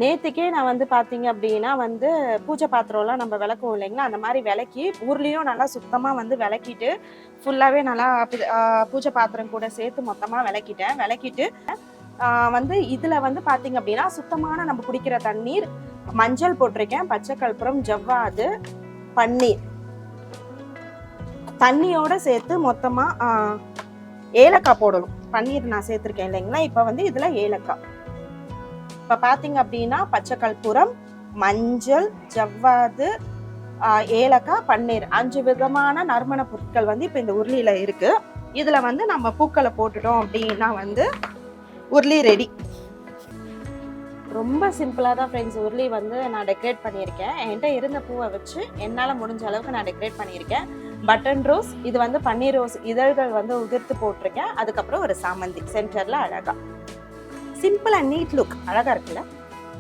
நேற்றுக்கே நான் வந்து பார்த்தீங்க அப்படின்னா வந்து பூஜை பாத்திரம்லாம் நம்ம விளக்குவோம் இல்லைங்களா, அந்த மாதிரி விளக்கி ஊர்லேயும் நல்லா சுத்தமாக வந்து விளக்கிட்டு ஃபுல்லாகவே நல்லா பூஜை பாத்திரம் கூட சேர்த்து மொத்தமாக விளக்கிட்டு வந்து இதில் வந்து பார்த்தீங்க அப்படின்னா சுத்தமான நம்ம குடிக்கிற தண்ணீர், மஞ்சள் போட்டிருக்கேன், பச்சை கற்பூரம், ஜவ்வாது, பன்னீர் தண்ணியோட சேர்த்து மொத்தமாக ஏலக்காய் போடணும். பன்னீர் நான் சேர்த்துருக்கேன் இல்லைங்களா. இப்போ வந்து இதில் ஏலக்காய், இப்போ பார்த்தீங்க அப்படின்னா பச்சை கற்பூரம், மஞ்சள், ஜவ்வாது, ஏலக்காய், பன்னீர் 5 விதமான நறுமண பொருட்கள் வந்து இப்போ இந்த உருளியில் இருக்குது. இதில் வந்து நம்ம பூக்களை போட்டுட்டோம் அப்படின்னா வந்து உருளி ரெடி. ரொம்ப சிம்பிளாக தான் ஃப்ரெண்ட்ஸ் உருளி வந்து நான் டெக்கரேட் பண்ணியிருக்கேன். என்கிட்ட இருந்த பூவை வச்சு என்னால் முடிஞ்ச அளவுக்கு நான் டெக்கரேட் பண்ணியிருக்கேன். பட்டன் ரோஸ், இது வந்து பன்னீர் ரோஸ் இதழ்கள் வந்து உதிர்த்து போட்டிருக்கேன். அதுக்கப்புறம் ஒரு சாமந்தி சென்டரில் அழகாக சிம்பிள் அண்ட் நீட் லுக் அழகாக இருக்குல்ல.